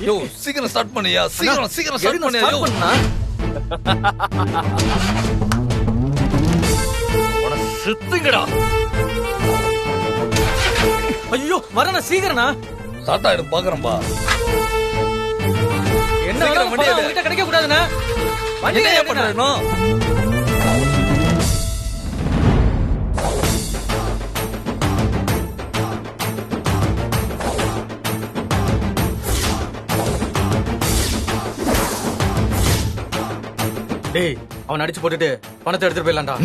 யோ சீக்கிரம் ஸ்டார்ட் பண்ணியா, சீக்கிரம் ஸ்டார்ட் பண்ணியா. யோ உன சுத்துங்கடா. ஐயோ வரண்ணா சீக்கிரம்ண்ணா. ஸ்டார்ட் ஆயிடும் பாக்குறேன்பா. என்ன உங்ககிட்ட கிடைக்க கூடாதுண்ணா. என்ன பண்றேனோ டேய் அவன் அடிச்சு போட்டுட்டு பணத்தை எடுத்துட்டு போயிடலாம்டா.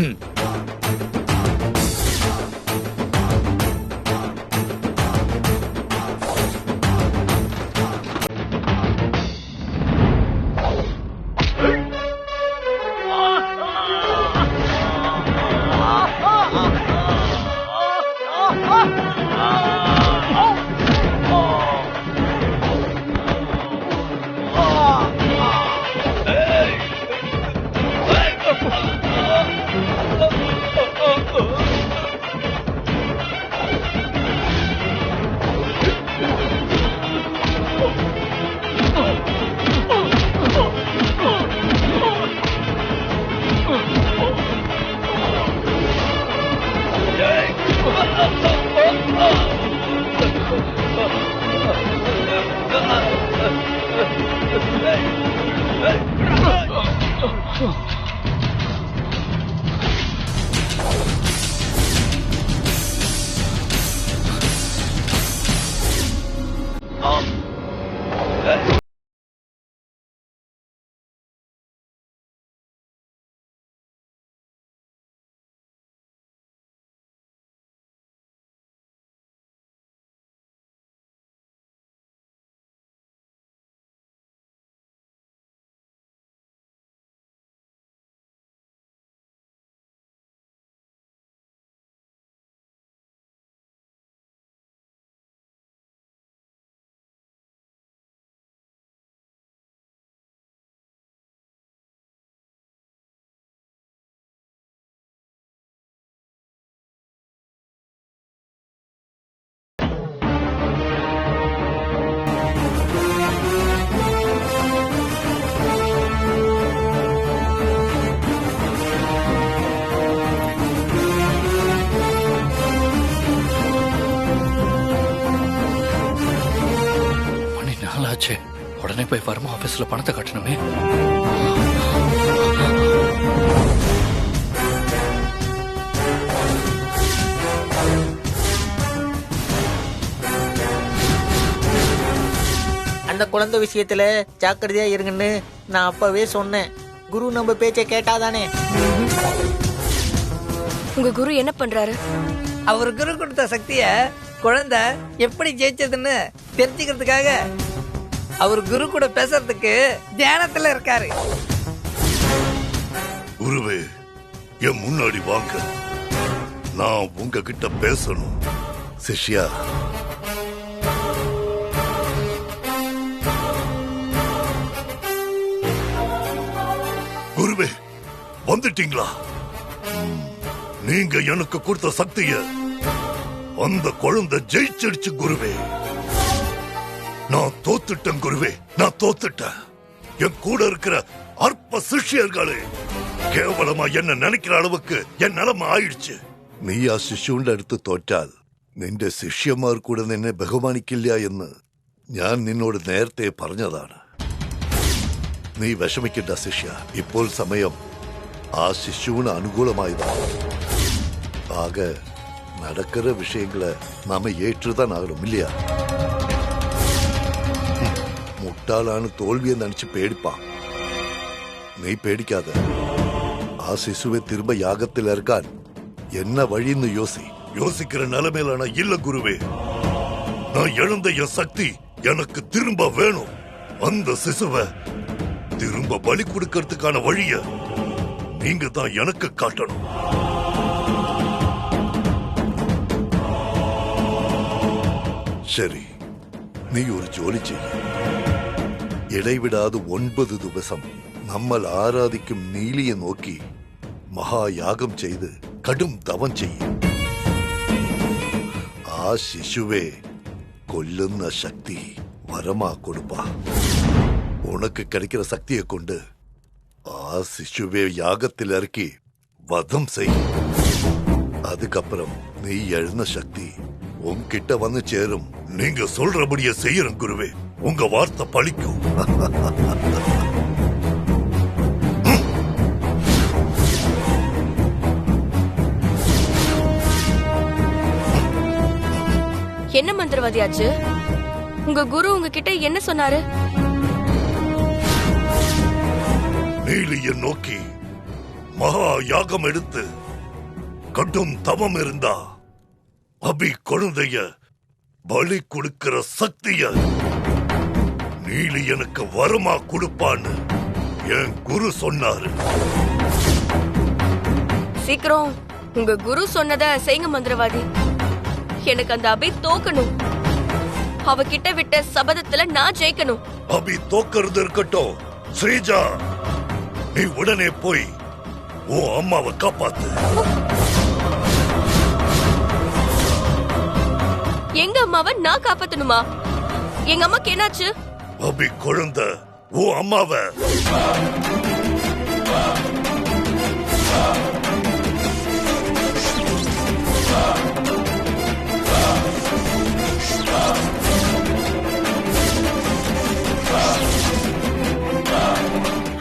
உடனே போய் வர்மா ஆபீஸ்ல பணத்தை கட்டணுமே. அந்த குழந்தை விஷயத்துல ஜாக்கிரதையா இருங்கன்னு நான் அப்பவே சொன்னேன். குரு நம்ம பேச்சை கேட்டாதானே. உங்க குரு என்ன பண்றாரு? அவர் குரு கொடுத்த சக்திய குழந்தை எப்படி ஜெயிச்சதுன்னு தெரிஞ்சுக்கிறதுக்காக அவர் குரு கூட பேசுறதுக்கு தியானத்துல இருக்காரு. குருவே, என் முன்னாடி வாங்க, நான் உங்ககிட்ட பேசணும். சிஷ்யா, குருவே வந்துட்டீங்களா? நீங்க எனக்கு கொடுத்த சக்திய அந்த குழந்தை ஜெயிச்சிடுச்சு குருவே. நான் தோத்துட்டேன் குருவே, நான் தோத்துட்டேன். என் கூட இருக்கிற அற்ப சிஷ்யர்களே കേവലമാ എന്നെ നനയ്ക്കുന്ന அளவுக்கு എൻ നിലമ ആയിடுச்சு. നീ ആ ശിശുവിന്റെ അടുത്ത് തോറ്റാൽ നിന്റെ ശിഷ്യന്മാർ കൂടെ നിന്നെ ബഹുമാനിക്കില്ല എന്ന് ഞാൻ നിന്നോട് നേരത്തെ പറഞ്ഞതാണ്. നീ വിഷമിക്കണ്ട ശിഷ്യ, ഇപ്പോൾ സമയം ആ ശിശുവിന് അനുകൂലമായതാണ്. ആകെ നടക്കുന്ന விஷயங்களை நாம ஏற்றுதான் ஆகணும் இல்லையா? முட்டாளான தோல்வியை நினைச்சு பேடிப்பான். நீ பேடிக்காத. ആ ശിശുവെ திரும்ப யாகத்தில் இறക്കാൻ என்ன வழின்னு யோசிக்கிற நிலைமையில நான் இல்ல குருவே. நான் இழந்த என் சக்தி எனக்கு திரும்ப வேணும். அந்த சிசுவை திரும்ப பலி கொடுக்கறதுக்கான வழிய நீங்க தான் எனக்கு காட்டணும். சரி, நீ ஒரு ஜோலி செய்ய. இடைவிடாது 9 ദിവസം നമ്മൾ ആരാധിക്കും നീലിയെ നോക്കി മഹായാഗം ചെയ്ത് കടും തവം ചെയ്യും. ആ ശിശുവെ കൊല്ലുന്ന ശക്തി வரமா கொடுப்பா. உனக்கு கிடைக்கிற சக்தியை கொண்டு சிசுவே யாகத்தில் இறக்கி வதம் செய். அதுக்கப்புறம் நீ எழுந்த சக்தி உன்கிட்ட வந்து சேரும். நீங்க சொல்றபடியே செய்யறேன் குருவே. உங்க வார்த்தை பழிக்கும். என்ன மந்திரவாதியாச்சு? உங்க குரு உங்ககிட்ட என்ன சொன்னாரு? நீலிய நோக்கி மகா யாகம் எடுத்து கடும் தவம் இருந்தா அபி குழந்தைய பலி கொடுக்கிற சக்திய நீலி எனக்கு வரமா கொடுப்பான்னு என் குரு சொன்னாரு. சீக்கிரம் உங்க குரு சொன்னத செய்யுங்க மந்திரவாதி. எனக்கு அந்த அபி தோக்கணும். அவகிட்ட விட்ட சபதத்துல நான் ஜெயிக்கணும். அபி தோக்கிறது இருக்கட்டும். ஸ்ரீஜா, நீ உடனே போய் உன் அம்மாவை காப்பாத்து. எங்க அம்மாவை நான் காப்பாத்தணுமா? எங்க அம்மாக்கு என்னாச்சு? அபி குழந்தை உன் அம்மாவை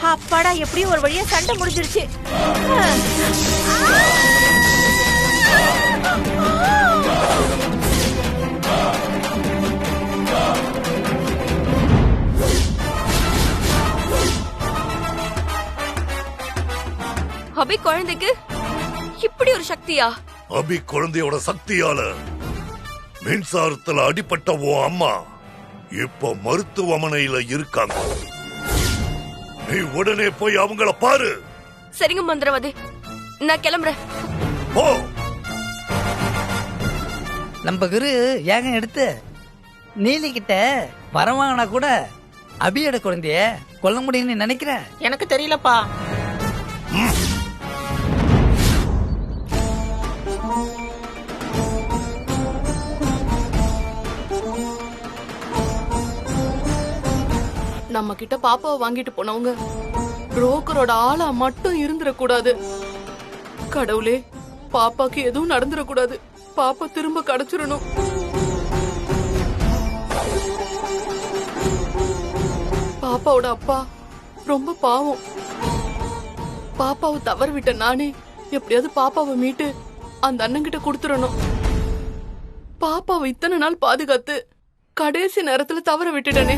அப்பாடா, எப்படியும் ஒரு வழியா சண்டை முடிஞ்சிருச்சு. அபி குழந்தைக்கு இப்படி ஒரு சக்தியா? அபி குழந்தையோட சக்தியால மின்சாரத்துல அடிபட்ட உன் அம்மா இப்ப மருத்துவமனையில இருக்காங்க. நீ உடனே போய் அவங்கள பாரு. சரிங்க மந்திரவாதி, நான் கிளம்புறேன். போ. நம்ம குரு யாகம் எடுத்து நீலி கிட்ட வரவாங்கன்னா கூட அபியோட குழந்தைய கொல்ல முடியும்னு நினைக்கிறேன். எனக்கு தெரியலப்பா. நம்ம கிட்ட பாப்பாவை வாங்கிட்டு போனவங்க புரோக்கரோட ஆளா மட்டும் இருந்துடக்கூடாது. கடவுளே, பாப்பாக்கு எதுவும் நடந்துடக்கூடாது. பாப்பா திரும்ப கிடைச்சிடணும். பாப்பாவோட அப்பா ரொம்ப பாவம். பாப்பாவை தவற விட்ட நானே எப்படியாவது பாப்பாவை மீட்டு அந்த அண்ணன் கிட்ட கொடுத்துடணும். பாப்பாவை இத்தனை நாள் பாதுகாத்து கடைசி நேரத்துல தவற விட்டுட்டனே.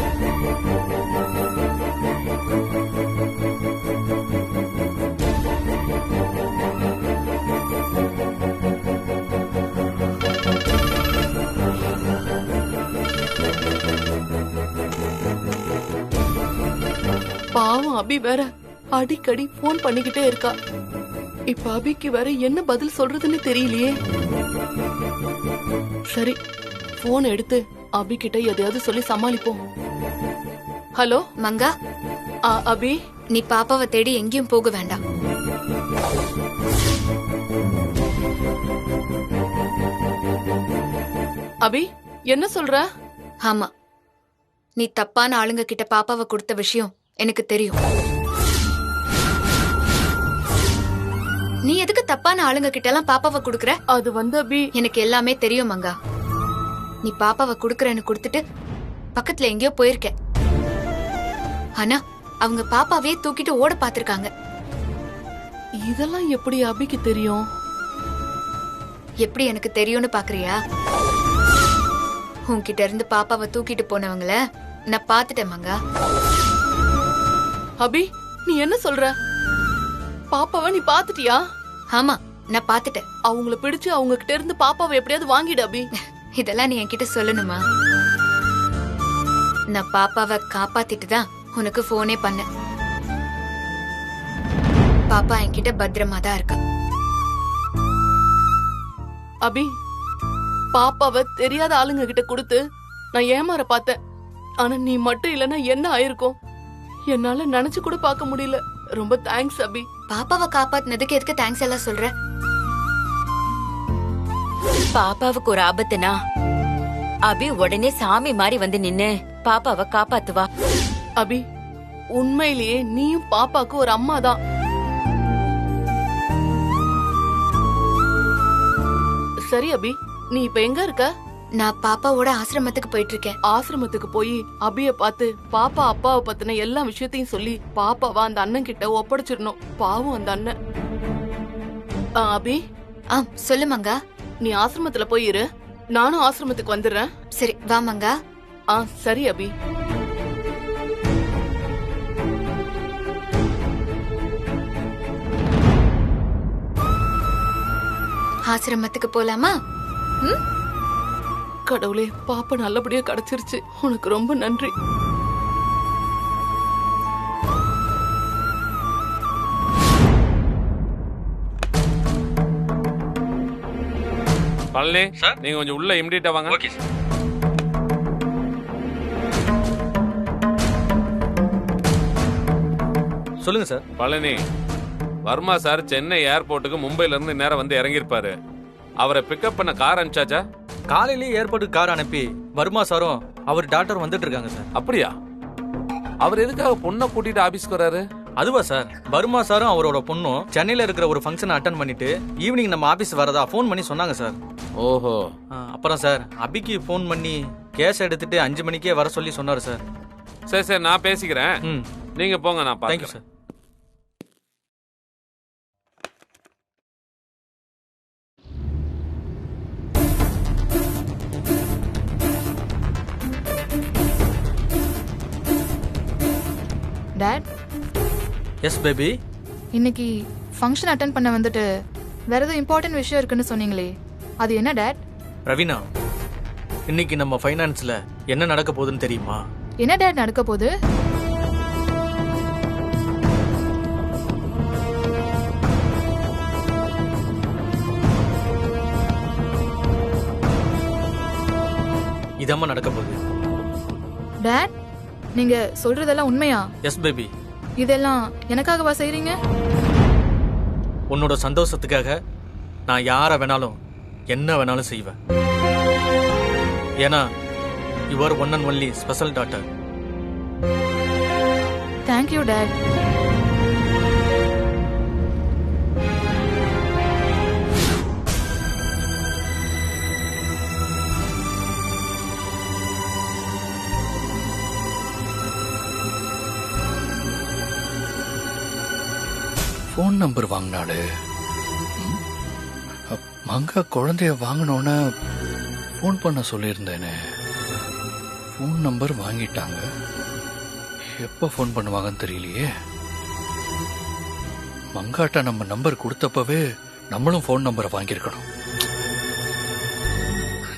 பாவம் அபி வேற அடிக்கடி போன் பண்ணிக்கிட்டே இருக்கா. இப்ப அபிக்கு வேற என்ன பதில் சொல்றதுன்னு தெரியலையே. சரி, போன் எடுத்து அபி கிட்ட எதையாவது சொல்லி சமாளிப்போம். ஹலோ மங்கா, அபி, நீ பாப்பாவை தேடி எங்கேயும் போக வேண்டாம். அபி, என்ன சொல்ற? ஆமா, நீ தப்பான ஆளுங்க கிட்ட பாப்பாவை கொடுத்த விஷயம் எனக்கு தெரியும். நீ எதுக்கு தப்பான ஆளுங்க கிட்ட எல்லாம் பாப்பாவை குடுக்கற? அது வந்து அபி, எனக்கு எல்லாமே தெரியும் மங்கா. நீ பாப்பாவை குடுக்கறன்னு கொடுத்துட்டு பக்கத்துல எங்கேயோ போயிருக்க. ஆனா அவங்க பாப்பாவே தூக்கிட்டு ஓட பாத்திருக்காங்க. இதெல்லாம் எப்படி அபிக்கு தெரியும்? எப்படி எனக்கு தெரியும்னு பாக்குறியா? உன்கிட்ட இருந்து பாப்பாவை தூக்கிட்டு போனவங்கள நான் பாத்துட்டேன் மங்கா. அபி, நீ என்ன சொல்ற? பாப்பாவை நீ பாத்துட்டியா? ஆமா, நான் பாத்துட்டேன். அவங்கள பிடிச்சு அவங்க கிட்ட இருந்து பாப்பாவை எப்படியாவது வாங்கிடு அபி. இதெல்லாம் நீ என்கிட்ட சொல்லணுமா? நான் பாப்பாவை காப்பாத்திட்டு தான் உனக்கு போனே பண்ணேன். பாப்பா என்கிட்ட பத்திரமா தான் இருக்கா. அபி, பாப்பாவை தெரியாத ஆளுங்க கிட்ட கொடுத்து நான் ஏமாற பார்த்தேன். ஆனா நீ மட்டும் இல்லன்னா என்ன ஆயிருக்கும் என்னால நினைச்சு கூட பார்க்க முடியல. ரொம்ப தேங்க்ஸ் அபி. பாப்பாவை காப்பாத்தினதுக்கு எதுக்கு தேங்க்ஸ் எல்லாம் சொல்ற? பாப்பாவுக்கு ஒரு ஆபத்துனா அபி உடனே சாமி மாதிரி வந்து நின்னு பாப்பாவை காப்பாத்துவா. அபி, உண்மையிலேயே நீயும் பாப்பாக்கு ஒரு அம்மா தான். சரி அபி, நீ இப்ப எங்க இருக்க? நான் பாப்பாவோட ஆசிரமத்துக்கு போயிட்டு இருக்கேன். ஆசிரமத்துக்கு போய் அபிய பார்த்து பாப்பா அப்பாவை பத்தின எல்லா விஷயத்தையும் சொல்லி பாப்பாவா அந்த அண்ணன் கிட்ட ஒப்படைச்சிடணும். பாவம் அந்த அண்ணன். அபி, சொல்லு மங்கா. நீ ஆசிரமத்துல போய் இரு, நானும் ஆசிரமத்துக்கு வந்துடுறேன். சரி வா மங்கா. சரி அபி. ஆசிரமத்துக்கு போலாமா? கடவுளே, பாப்பா நல்லபடியா கிடைச்சிருச்சு. உனக்கு ரொம்ப நன்றி. பழனி, நீங்க கொஞ்சம் உள்ள இமிடியேட்டா வாங்க. Okay sir. சொல்லுங்க சார். பழனி, வர்மா சார் சென்னை ஏர்போர்ட்டுக்கு மும்பைல இருந்து நேரம் வந்து இறங்கியிருப்பாரு. அவரை பிக்கப் பண்ண கார் அனுப்பிச்சாச்சா? காலையிலேயே ஏர்போர்ட்டுக்கு கார் அனுப்பி வர்மா சாரும் அவர் டாக்டர் வந்துட்டு இருக்காங்க சார். அப்படியா? அவர் எதுக்காக பொண்ணை கூட்டிட்டு ஆபீஸ்க்கு வராரு? அதுவா சார், வர்மா சாரும் அவரோட பொண்ணும் சென்னையில இருக்கிற ஒரு ஃபங்க்ஷனை அட்டன் பண்ணிட்டு ஈவினிங் நம்ம ஆபீஸ் வரதா ஃபோன் பண்ணி சொன்னாங்க சார். ஓஹோ. அப்புறம் சார் அபிக்கு ஃபோன் பண்ணி கேஸ் எடுத்துட்டு 5 மணிக்கே வர சொல்லி சொன்னாரு சார். சரி சரி, நான் பேசிக்கிறேன். நீங்க போங்க, நான் thank you sir. Dad. Yes baby. இன்னைக்கு ஃபங்க்ஷன் அட்டெண்ட் பண்ண வந்துட்டு வேற ஏதோ இம்பார்ட்டன்ட் விஷயம் இருக்குன்னு சொன்னீங்களே, அது என்ன டாட்? ரவீனா, இன்னைக்கு நம்ம ஃபைனான்ஸ்ல என்ன நடக்க போகுதுன்னு தெரியுமா? என்ன டாட் நடக்க போகுது? இதம்மா நடக்க போகுது. டாட், நீங்க சொல்றதெல்லாம் உண்மையா? Yes baby. இதெல்லாம் எனக்காகவா செய்றீங்க? உன்னோட சந்தோஷத்துக்காக நான் யார வேணாலும் என்ன வேணாலும் செய்வேன். ஏன்னா your one and only special daughter. Thank you dad. Phone number வாங்கினாடு. மங்கா குழந்தைய வாங்கினோன்னு ஃபோன் பண்ண சொல்லியிருந்தேனே. ஃபோன் நம்பர் வாங்கிட்டாங்க. எப்போ ஃபோன் பண்ணுவாங்கன்னு தெரியலையே. மங்காட்ட நம்ம நம்பர் கொடுத்தப்பவே நம்மளும் ஃபோன் நம்பரை வாங்கியிருக்கணும்.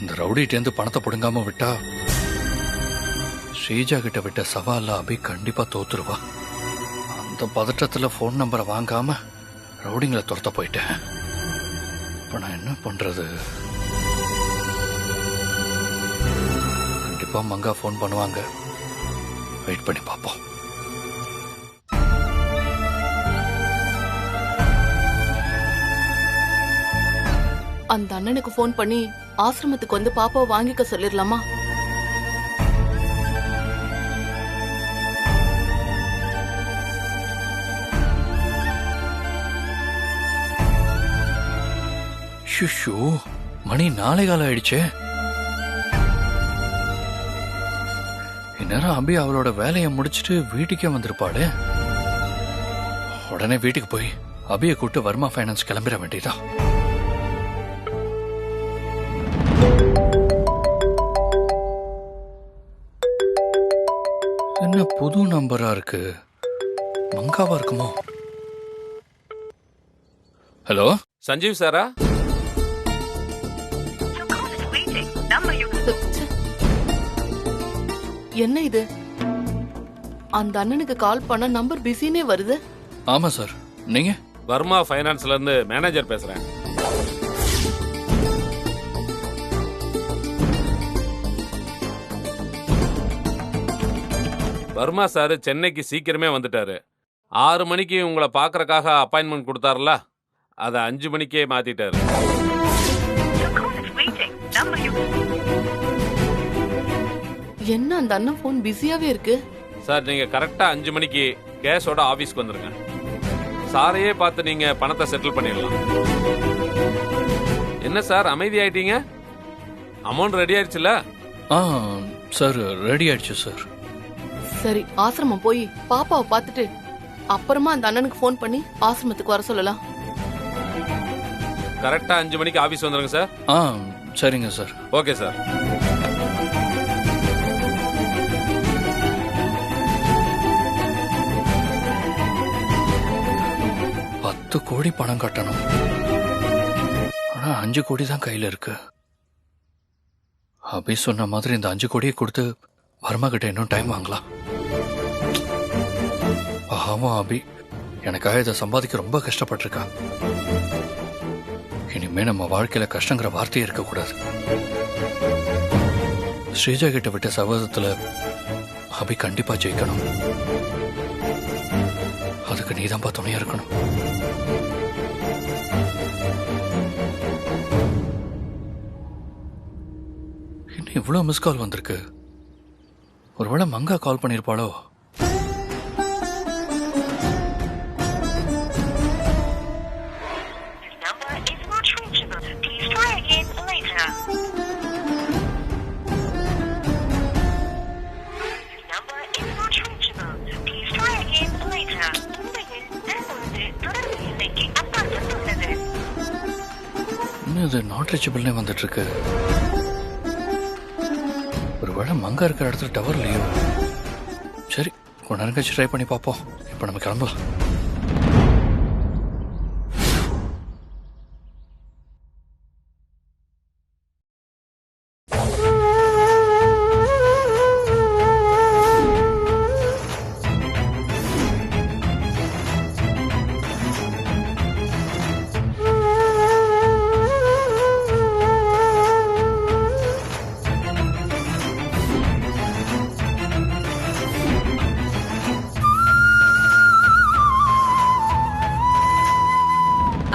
இந்த ரவுடிட்டேந்து பணத்தை பிடுங்காம விட்டா ஸ்ரீஜா கிட்ட விட்ட சவால்ல அபி கண்டிப்பா தோத்துருவா. அந்த பதட்டத்துல ஃபோன் நம்பரை வாங்காம ரவுடிங்களை துரத்த போயிட்டேன். இப்ப நான் என்ன பண்றது? கண்டிப்பா மங்கா ஃபோன் பண்ணுவாங்க. வெயிட் பண்ணி பார்ப்போம். அந்த அண்ணனுக்கு ஃபோன் பண்ணி ஆசிரமத்துக்கு வந்து பாப்பாவை வாங்கிக்க சொல்லிடலாமா? ஷுஷு, மணி 4 காலம் ஆயிடுச்சே. இந்நேரம் அபி அவளோட வேலையை முடிச்சுட்டு வீட்டுக்கே வந்திருப்பாளே. உடனே வீட்டுக்கு போய் அபியை கூட்டு வர்மா ஃபைனான்ஸ் கிளம்பிட வேண்டியதா. என்ன புது நம்பரா இருக்கு? மங்காவா இருக்குமோ? ஹலோ, சஞ்சீவ் சாரா? என்ன இது? அந்த அண்ணனுக்கு கால் பண்ண நம்பர் பிஸினே வருது. ஆமா சார். நீங்க? வர்மா ஃபைனான்ஸ்ல இருந்து மேனேஜர் பேசுறேன். வர்மா சார் சென்னைக்கு சீக்கிரமே வந்துட்டாரு. 6 மணிக்கு உங்களை பாக்குறதுக்காக அப்பாயின்மெண்ட் கொடுத்தாருல, அதை 5 மணிக்கே மாத்திட்டாரு. என்ன அந்த அண்ணன் போன் பிஸியாவே இருக்கு? சார் நீங்க கரெக்டா 5 மணிக்கு கேஷோட ஆபீஸ்க்கு வந்துருங்க. சாரையே பார்த்து நீங்க பணத்தை செட்டில் பண்ணிடலாம். என்ன சார் அமைதி ஆயிட்டீங்க? அமௌண்ட் ரெடி ஆயிடுச்சுல? சார் ரெடி ஆயிடுச்சு சார். சரி, ஆசிரமம் போய் பாப்பாவை பார்த்துட்டு அப்புறமா அந்த அண்ணனுக்கு போன் பண்ணி ஆசிரமத்துக்கு வர சொல்லலாம். கரெக்டா 5 மணிக்கு ஆபீஸ் வந்துருங்க சார். சரிங்க சார். Okay sir. $10 கோடி பணம் கட்டணும். ஆனா 5 கோடி தான் கையில இருக்கு. அபி சொன்ன மாதிரி இந்த 5 கோடியை கொடுத்து வர்மா கிட்ட இன்னும் டைம் வாங்கலாம். ஆமா அபி, எனக்காக இதை சம்பாதிக்க ரொம்ப கஷ்டப்பட்டிருக்கா. இனிமே நம்ம வாழ்க்கையில கஷ்டங்கிற வார்த்தையே இருக்கக்கூடாது. ஸ்ரீஜா கிட்ட விட்ட சபதத்துல அபி கண்டிப்பா ஜெயிக்கணும். அதுக்கு நீதான்பா துணையா இருக்கணும். இன்னும் இவ்வளவு மிஸ் கால் வந்திருக்கு. ஒருவேளை மங்கா கால் பண்ணிருப்பாளோ? இது நாட் ரீச்சபிள்னே வந்துட்டு இருக்கு. ஒருவேளை மங்கா இருக்கிற இடத்துல டவர் இல்லையோ? சரி, கொஞ்ச நேரம் கழிச்சு ட்ரை பண்ணி பார்ப்போம். இப்போ நம்ம கிளம்பலாம்.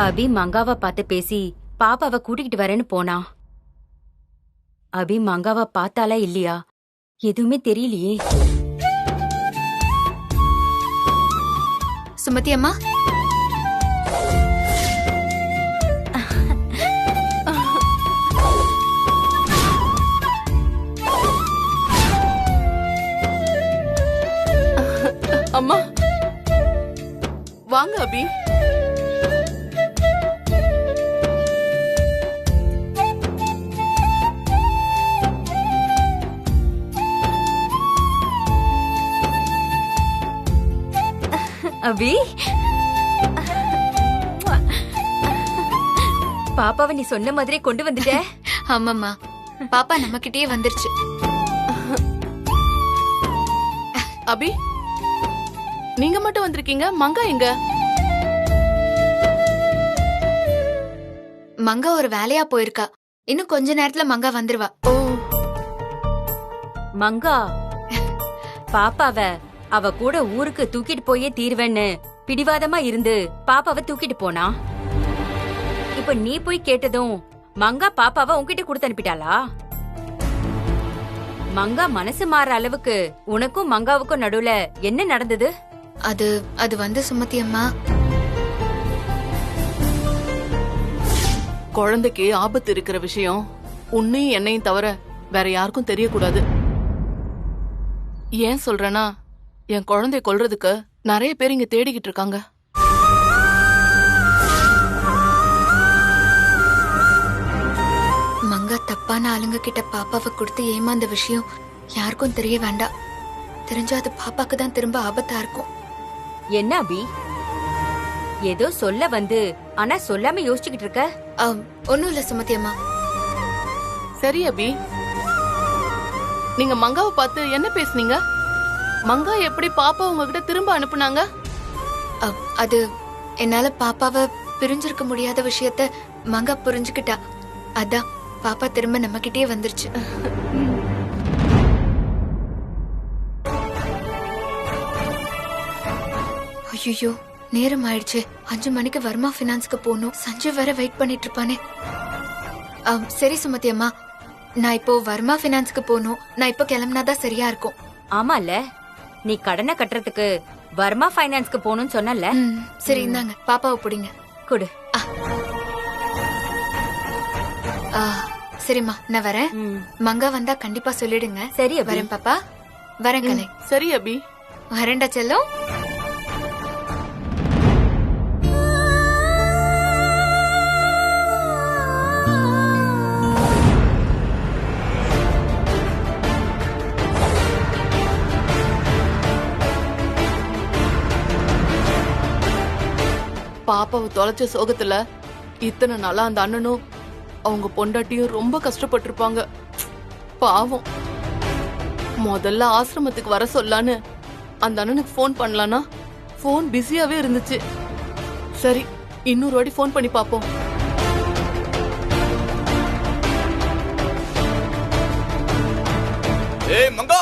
அபி மங்காவை பார்த்து பேசி பாப்பாவை கூட்டிகிட்டு வரேன்னு போனா. அபி மங்காவை பார்த்தாலா இல்லையா எதுவுமே தெரியலையே. சுமதி அம்மா, அம்மா வாங்க. அபி அபி, பாப்பாவை நீ சொன்ன மாதிரி கொண்டு வந்துட்ட. ஆமாம்மா, பாப்பா நம்ம கிட்டயே வந்துருச்சு. அபி, நீங்க மட்டும் வந்திருக்கீங்க, மங்கா எங்க? மங்கா ஒரு வேலையா போயிருக்கா. இன்னும் கொஞ்ச நேரத்துல மங்கா வந்துருவா. ஓ, மங்கா பாப்பாவ அவ கூட ஊருக்கு தூக்கிட்டு போயே தீர்வேன்னு பிடிவாதமா இருந்து பாப்பாவை தூக்கிட்டு போனா. இப்ப நீ போய் கேட்டதும் மங்கா பாப்பாவை உன்கிட்ட கொடுத்து அனுப்பிட்டாளா? மங்கா மனசு மாற அளவுக்கு உனக்கும் மங்காவுக்கும் நடுவுல என்ன நடந்தது? அது வந்து சுமதி அம்மா, குழந்தைக்கு ஆபத்து இருக்கிற விஷயம் உன்னையும் என்னையும் தவிர வேற யாருக்கும் தெரியக்கூடாது. ஏன் சொல்றேன்னா, என் குழந்தைய கொல்றதுக்கு நிறைய பேர் இங்க தேடிக்கிட்டு இருக்காங்க. மங்கா தப்பான ஆளுங்க கிட்ட பாப்பாவை கொடுத்து ஏமாந்த விஷயம் யாருக்கும் தெரிய வேண்டாம். தெரிஞ்சா அது பாப்பாக்கு தான் திரும்ப ஆபத்தா இருக்கும். என்ன அபி, ஏதோ சொல்ல வந்து ஆனா சொல்லாம யோசிச்சுக்கிட்டு இருக்க? ஒண்ணும் இல்ல சுமதி அம்மா. சரி அபி, நீங்க மங்காவை பார்த்து என்ன பேசுனீங்க? மங்கா எப்படி பாப்பா உங்ககிட்ட திரும்ப அனுப்புனாங்க? அது என்னால பாப்பாவை பிரிஞ்சிருக்க முடியாத விஷயத்த மங்கா புரிஞ்சுக்கிட்டா. அதான் பாப்பா திரும்ப நம்ம கிட்டே வந்துருச்சு. ஐயோ, நேரம் ஆயிடுச்சு. 5 மணிக்கு வர்மா பினான்ஸ்க்கு போகணும். சஞ்சய் வேற வெயிட் பண்ணிட்டு இருப்பானே. சரி சுமதி அம்மா, நான் இப்போ வர்மா ஃபினான்ஸ்க்கு போகணும். நான் இப்போ கிளம்புனாதான் சரியா இருக்கும். ஆமால, நீ கடனை கட்டுறதுக்கு வர்மா ஃபைனான்ஸ்க்கு போகணும்னு சொன்னல. சரி இந்தாங்க, பாப்பாவை பிடிங்க. கொடு. சரிம்மா, நான் வரேன். மங்கா வந்தா கண்டிப்பா சொல்லிடுங்க. சரி, வரேன் பாப்பா. வரேன் கலை. சரி அபி. வரேன்டா செல்லம். பாப்பாவை தொலைச்ச சோகத்துல இத்தனை நாளா அந்த அண்ணனும் அவங்க பொண்டாட்டியும் ரொம்ப கஷ்டப்பட்டிருப்பாங்க. பாவம். முதல்ல ஆசிரமத்துக்கு வர சொல்லான்னு அந்த அண்ணனுக்கு போன் பண்ணலானா போன் பிஸியாவே இருந்துச்சு. சரி, இன்னொரு வாட்டி போன் பண்ணி பாப்போம். ஏய் மங்கா,